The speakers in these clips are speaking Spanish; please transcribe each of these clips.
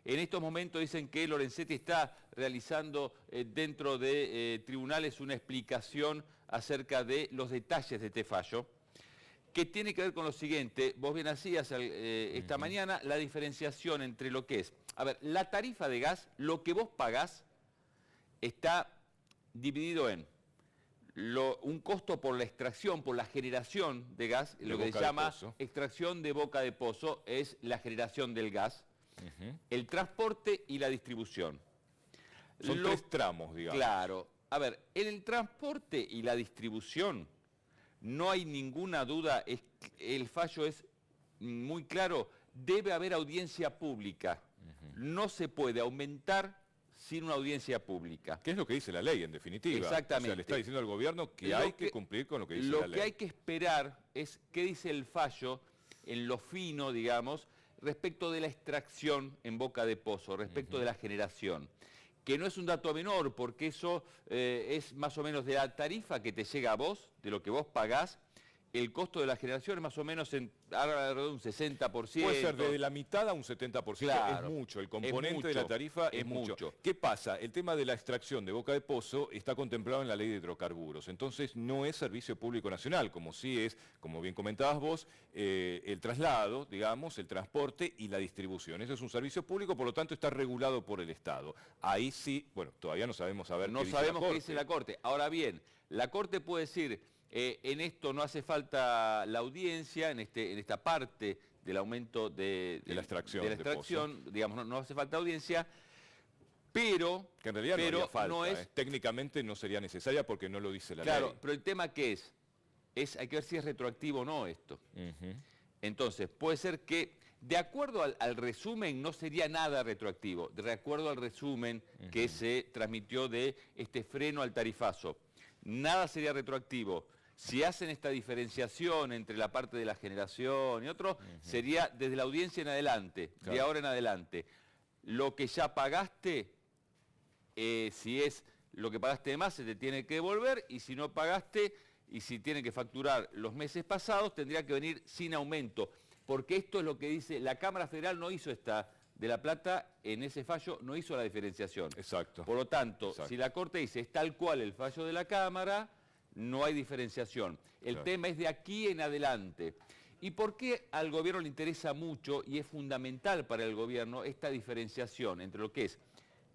En estos momentos dicen que Lorenzetti está realizando dentro de tribunales una explicación acerca de los detalles de este fallo, que tiene que ver con lo siguiente. Vos bien hacías esta mañana la diferenciación entre lo que es, a ver, la tarifa de gas, lo que vos pagás, está dividido en un costo por la extracción, por la generación de gas, lo que se llama extracción de boca de pozo, es la generación del gas, el transporte y la distribución. Son tres tramos, digamos. Claro. A ver, en el transporte y la distribución no hay ninguna duda, el fallo es muy claro, debe haber audiencia pública. No se puede aumentar sin una audiencia pública. ¿Qué es lo que dice la ley, en definitiva? Exactamente. O sea, le está diciendo al gobierno que hay que cumplir con lo que dice la ley. Lo que hay que esperar es qué dice el fallo en lo fino, digamos, respecto de la extracción en boca de pozo, respecto de la generación. Que no es un dato menor, porque eso es más o menos de la tarifa que te llega a vos, de lo que vos pagás. El costo de la generación es más o menos alrededor de un 60%. Puede ser desde la mitad a un 70%, claro, es mucho. El componente de la tarifa es mucho. ¿Qué pasa? El tema de la extracción de boca de pozo está contemplado en la ley de hidrocarburos. Entonces no es servicio público nacional, como sí es, como bien comentabas vos, el traslado, digamos, el transporte y la distribución. Eso es un servicio público, por lo tanto está regulado por el Estado. Ahí sí, bueno, todavía no sabemos qué dice la Corte. No sabemos qué dice la Corte. Ahora bien, la Corte puede decir... en esto no hace falta la audiencia, en esta parte del aumento de la extracción, digamos, no hace falta audiencia, pero... Que en realidad no haría falta, técnicamente no sería necesaria porque no lo dice la ley. Claro, pero el tema que hay que ver si es retroactivo o no esto. Entonces, puede ser que, de acuerdo al resumen, no sería nada retroactivo, de acuerdo al resumen que se transmitió de este freno al tarifazo. Nada sería retroactivo. Si hacen esta diferenciación entre la parte de la generación y otro, sería desde la audiencia en adelante, de ahora en adelante. Lo que ya pagaste, si es lo que pagaste de más, se te tiene que devolver, y si no pagaste, y si tienen que facturar los meses pasados, tendría que venir sin aumento. Porque esto es lo que dice, la Cámara Federal no hizo de La Plata, en ese fallo no hizo la diferenciación. Exacto. Por lo tanto, si la Corte dice es tal cual el fallo de la Cámara, no hay diferenciación. El tema es de aquí en adelante. ¿Y por qué al gobierno le interesa mucho y es fundamental para el gobierno esta diferenciación entre lo que es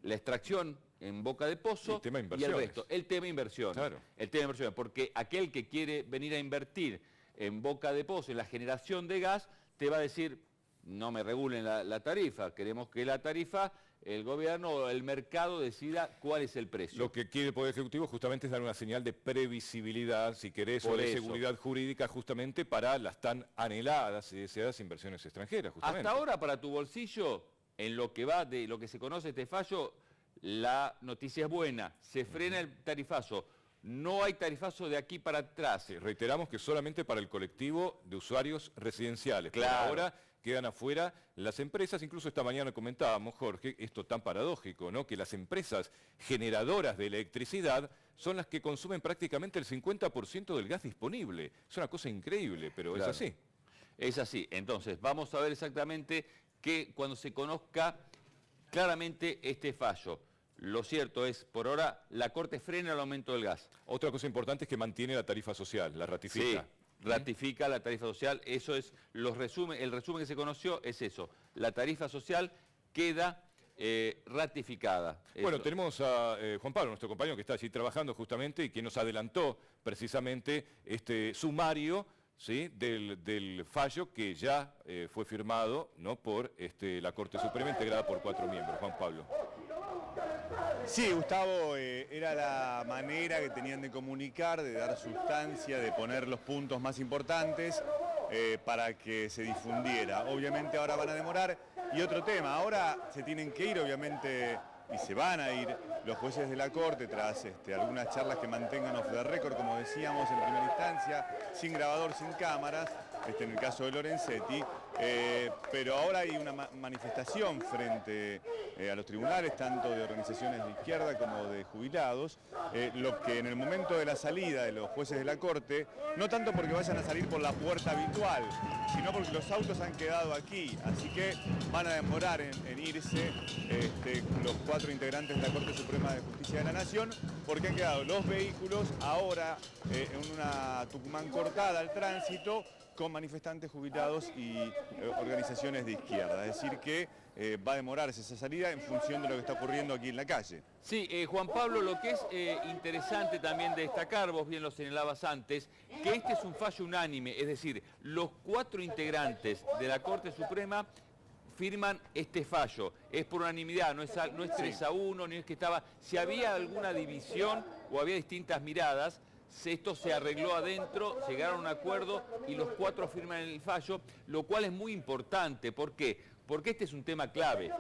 la extracción en boca de pozo y el resto? El tema inversión. Claro. El tema inversión, porque aquel que quiere venir a invertir en boca de pozo, en la generación de gas, te va a decir... no me regulen la tarifa, queremos que la tarifa, el gobierno o el mercado decida cuál es el precio. Lo que quiere el Poder Ejecutivo justamente es dar una señal de previsibilidad, si querés, o de seguridad jurídica justamente para las tan anheladas y deseadas inversiones extranjeras. Justamente. Hasta ahora para tu bolsillo, en lo que va de lo que se conoce este fallo, la noticia es buena, se frena el tarifazo. No hay tarifazo de aquí para atrás. Sí, reiteramos que solamente para el colectivo de usuarios residenciales. Claro. Por ahora quedan afuera las empresas, incluso esta mañana comentábamos, Jorge, esto tan paradójico, ¿no? Que las empresas generadoras de electricidad son las que consumen prácticamente el 50% del gas disponible. Es una cosa increíble, pero es así. Es así. Entonces, vamos a ver exactamente que cuando se conozca claramente este fallo. Lo cierto es, por ahora, la Corte frena el aumento del gas. Otra cosa importante es que mantiene la tarifa social, la ratifica. Sí, ratifica la tarifa social, eso es el resumen que se conoció es eso. La tarifa social queda ratificada. Bueno, tenemos a Juan Pablo, nuestro compañero que está allí trabajando justamente y que nos adelantó precisamente este sumario, ¿sí?, del fallo que ya fue firmado, ¿no?, por la Corte Suprema, integrada por 4 miembros. Juan Pablo. Sí, Gustavo, era la manera que tenían de comunicar, de dar sustancia, de poner los puntos más importantes para que se difundiera. Obviamente ahora van a demorar. Y otro tema, ahora se tienen que ir, obviamente, y se van a ir los jueces de la Corte tras algunas charlas que mantengan off the record, como decíamos en primera instancia, sin grabador, sin cámaras, en el caso de Lorenzetti, pero ahora hay una manifestación frente a los tribunales, tanto de organizaciones de izquierda como de jubilados, lo que en el momento de la salida de los jueces de la Corte, no tanto porque vayan a salir por la puerta habitual, sino porque los autos han quedado aquí, así que van a demorar en irse los 4 integrantes de la Corte Suprema de Justicia de la Nación, porque han quedado los vehículos ahora en una Tucumán cortada al tránsito, con manifestantes jubilados y organizaciones de izquierda. Es decir que va a demorarse esa salida en función de lo que está ocurriendo aquí en la calle. Sí, Juan Pablo, lo que es interesante también destacar, vos bien lo señalabas antes, que este es un fallo unánime, es decir, los 4 integrantes de la Corte Suprema firman este fallo. Es por unanimidad, no es 3-1, ni es que estaba... Si había alguna división o había distintas miradas, esto se arregló adentro, llegaron a un acuerdo y los 4 firman el fallo, lo cual es muy importante. ¿Por qué? Porque este es un tema clave.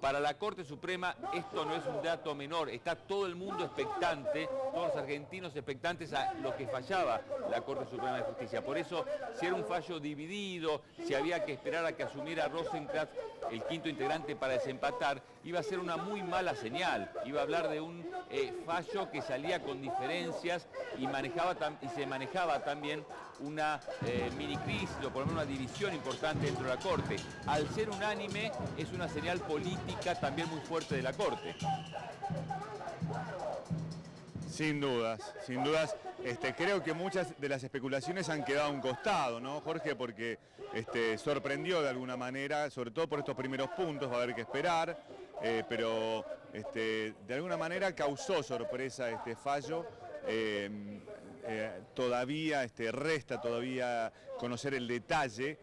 Para la Corte Suprema esto no es un dato menor, está todo el mundo expectante, todos los argentinos expectantes a lo que fallaba la Corte Suprema de Justicia. Por eso, si era un fallo dividido, si había que esperar a que asumiera Rosenkrantz, el 5º integrante, para desempatar, iba a ser una muy mala señal. Iba a hablar de un fallo que salía con diferencias y se manejaba también una mini crisis, o por lo menos una división importante dentro de la Corte. Al ser unánime, es una señal política también muy fuerte de la Corte. Sin dudas, sin dudas. Creo que muchas de las especulaciones han quedado a un costado, ¿no, Jorge? Porque sorprendió de alguna manera, sobre todo por estos primeros puntos, va a haber que esperar, pero de alguna manera causó sorpresa este fallo. Todavía resta todavía conocer el detalle,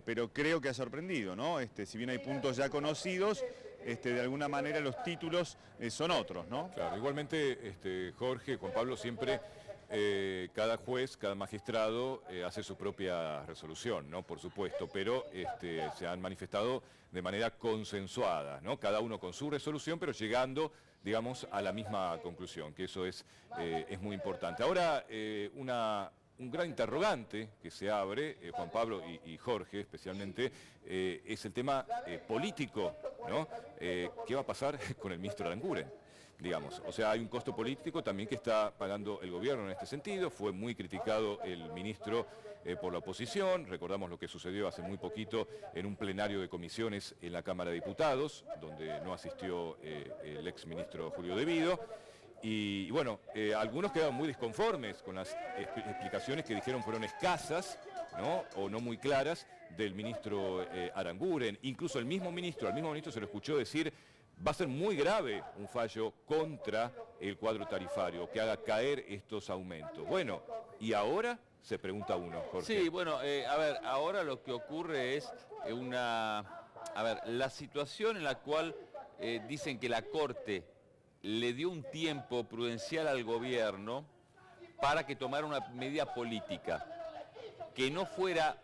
pero creo que ha sorprendido, ¿no? Si bien hay puntos ya conocidos, de alguna manera los títulos son otros, ¿no? Claro, igualmente, Jorge, Juan Pablo, siempre cada juez, cada magistrado hace su propia resolución, ¿no? Por supuesto, pero se han manifestado de manera consensuada, ¿no? Cada uno con su resolución, pero llegando, digamos, a la misma conclusión, que eso es muy importante. Ahora, un gran interrogante que se abre, Juan Pablo y Jorge especialmente, es el tema político, ¿no? ¿Qué va a pasar con el ministro Aranguren? Digamos, o sea, hay un costo político también que está pagando el gobierno en este sentido. Fue muy criticado el ministro por la oposición. Recordamos lo que sucedió hace muy poquito en un plenario de comisiones en la Cámara de Diputados, donde no asistió el exministro Julio De Vido. Y bueno, algunos quedaron muy disconformes con las explicaciones que dijeron fueron escasas, ¿no? O no muy claras del ministro Aranguren. Incluso al mismo ministro se lo escuchó decir: va a ser muy grave un fallo contra el cuadro tarifario que haga caer estos aumentos. Bueno, ¿y ahora? Se pregunta uno, Jorge. Sí, bueno, a ver, ahora lo que ocurre es la situación en la cual dicen que la Corte le dio un tiempo prudencial al gobierno para que tomara una medida política, que no fuera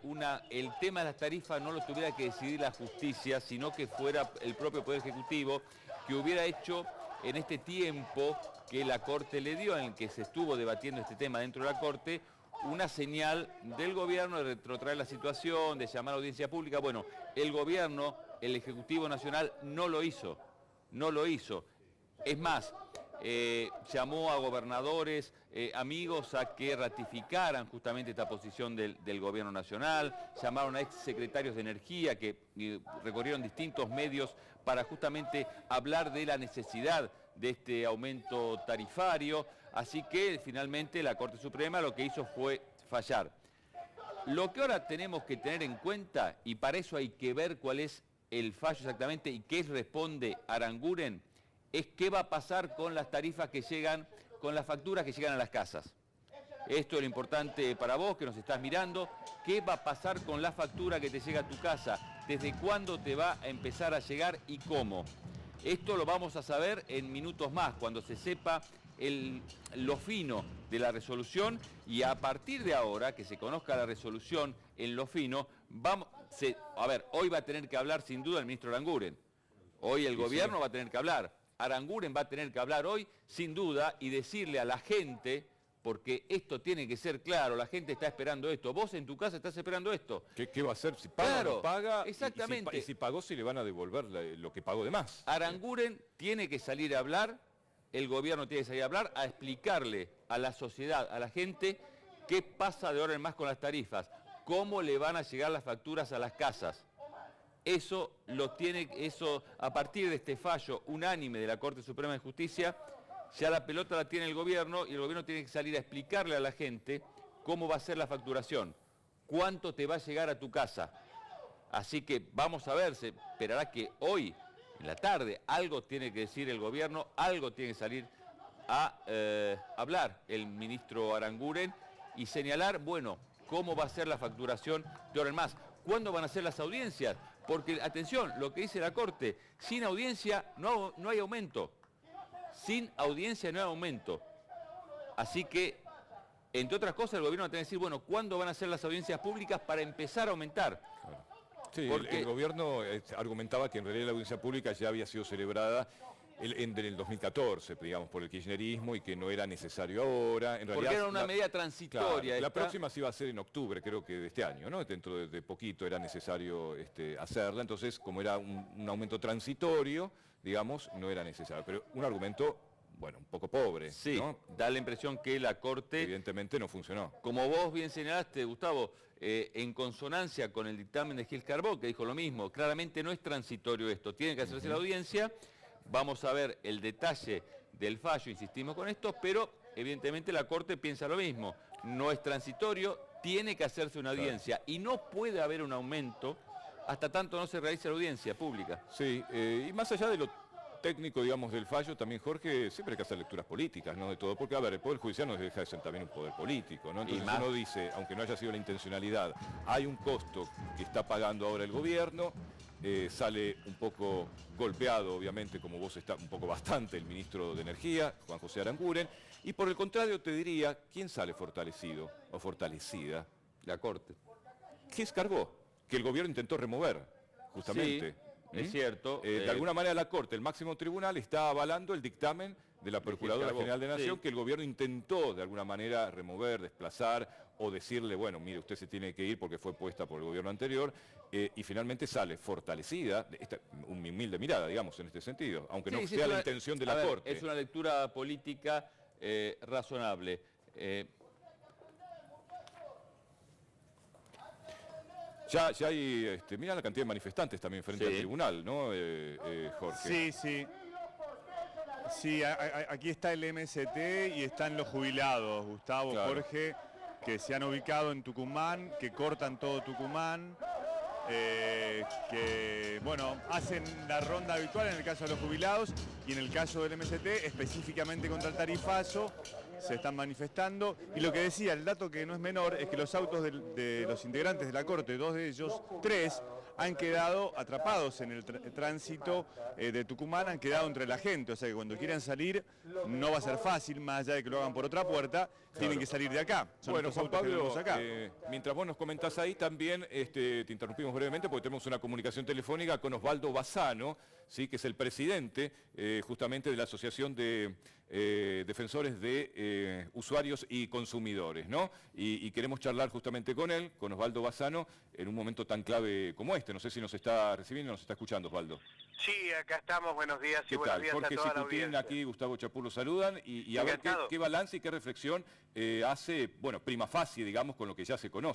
el tema de las tarifas no lo tuviera que decidir la justicia, sino que fuera el propio Poder Ejecutivo, que hubiera hecho en este tiempo que la Corte le dio, en el que se estuvo debatiendo este tema dentro de la Corte, una señal del gobierno de retrotraer la situación, de llamar a audiencia pública. Bueno, el gobierno, el Ejecutivo Nacional, no lo hizo. Es más, llamó a gobernadores, amigos, a que ratificaran justamente esta posición del gobierno nacional, llamaron a exsecretarios de Energía que recorrieron distintos medios para justamente hablar de la necesidad de este aumento tarifario, así que finalmente la Corte Suprema lo que hizo fue fallar. Lo que ahora tenemos que tener en cuenta, y para eso hay que ver cuál es el fallo exactamente y qué responde Aranguren, es qué va a pasar con las tarifas que llegan, con las facturas que llegan a las casas. Esto es lo importante para vos que nos estás mirando. ¿Qué va a pasar con la factura que te llega a tu casa? ¿Desde cuándo te va a empezar a llegar y cómo? Esto lo vamos a saber en minutos más, cuando se sepa lo fino de la resolución, y a partir de ahora, que se conozca la resolución en lo fino, hoy va a tener que hablar sin duda el ministro Aranguren. Hoy el gobierno va a tener que hablar. Aranguren va a tener que hablar hoy, sin duda, y decirle a la gente porque esto tiene que ser claro, la gente está esperando esto, vos en tu casa estás esperando esto. ¿Qué va a hacer? Si paga claro, o no paga, exactamente. Y si pagó, si le van a devolver lo que pagó de más. Aranguren tiene que salir a hablar, el gobierno tiene que salir a hablar, a explicarle a la sociedad, a la gente, qué pasa de ahora en más con las tarifas, cómo le van a llegar las facturas a las casas. Eso a partir de este fallo unánime de la Corte Suprema de Justicia, ya la pelota la tiene el gobierno y el gobierno tiene que salir a explicarle a la gente cómo va a ser la facturación, cuánto te va a llegar a tu casa. Así que vamos a ver, se esperará que hoy, en la tarde, algo tiene que decir el gobierno, algo tiene que salir a hablar el ministro Aranguren y señalar, bueno, cómo va a ser la facturación de ahora en más. ¿Cuándo van a ser las audiencias? Porque, atención, lo que dice la Corte, sin audiencia no hay aumento. Sin audiencia no hay aumento. Así que, entre otras cosas, el gobierno va a tener que decir, bueno, ¿cuándo van a ser las audiencias públicas para empezar a aumentar? Claro. Sí, porque el gobierno argumentaba que en realidad la audiencia pública ya había sido celebrada en el 2014, digamos, por el kirchnerismo y que no era necesario ahora. En porque realidad, era una medida transitoria. Claro, la próxima sí va a ser en octubre, creo que de este año, ¿no? Dentro de poquito era necesario hacerla, entonces como era un aumento transitorio, digamos, no era necesario. Pero un argumento, bueno, un poco pobre, sí, ¿no? Da la impresión que la Corte... Evidentemente no funcionó. Como vos bien señalaste, Gustavo, en consonancia con el dictamen de Gil Carbó, que dijo lo mismo, claramente no es transitorio esto, tiene que hacerse la audiencia. Vamos a ver el detalle del fallo, insistimos con esto, pero evidentemente la Corte piensa lo mismo. No es transitorio, tiene que hacerse una audiencia y no puede haber un aumento hasta tanto no se realice la audiencia pública. Sí, y más allá de lo técnico, digamos, del fallo, también, Jorge, siempre hay que hacer lecturas políticas, ¿no? De todo, porque, a ver, el Poder Judicial no deja de ser también un poder político, ¿no? Entonces uno dice, aunque no haya sido la intencionalidad, hay un costo que está pagando ahora el gobierno, sale un poco golpeado, obviamente, como vos está un poco bastante, el ministro de Energía, Juan José Aranguren, y por el contrario te diría, ¿quién sale fortalecido o fortalecida? La Corte. ¿Qué escarbó? Que el gobierno intentó remover, justamente. Sí, es cierto. De alguna manera la Corte, el máximo tribunal, está avalando el dictamen de la Procuradora General de Nación, que el gobierno intentó de alguna manera remover, desplazar o decirle, bueno, mire, usted se tiene que ir porque fue puesta por el gobierno anterior, y finalmente sale fortalecida, una humilde mirada, digamos, en este sentido, aunque no sea la intención de la Corte. Es una lectura política razonable. Ya hay, mira la cantidad de manifestantes también frente al tribunal, ¿no, Jorge? Sí. Sí, aquí está el MST y están los jubilados, Gustavo, claro. Jorge, que se han ubicado en Tucumán, que cortan todo Tucumán, que, bueno, hacen la ronda habitual en el caso de los jubilados y en el caso del MST, específicamente contra el tarifazo, se están manifestando. Y lo que decía, el dato que no es menor, es que los autos de los integrantes de la Corte, 2 de ellos, 3, han quedado atrapados en el tránsito de Tucumán, han quedado entre la gente, o sea que cuando quieran salir no va a ser fácil, más allá de que lo hagan por otra puerta, tienen que salir de acá. Son bueno, Juan Pablo, acá. Mientras vos nos comentás ahí, también te interrumpimos brevemente porque tenemos una comunicación telefónica con Osvaldo Bassano, ¿sí? Que es el presidente justamente de la Asociación de Defensores de Usuarios y Consumidores, ¿no? Y queremos charlar justamente con él, con Osvaldo Bassano, en un momento tan clave como este. No sé si nos está recibiendo o nos está escuchando, Osvaldo. Sí, acá estamos, buenos días y buenos días Jorge a toda la audiencia. Aquí, Gustavo Chapur lo saludan y a ver qué balance y qué reflexión hace, bueno, prima facie, digamos, con lo que ya se conoce.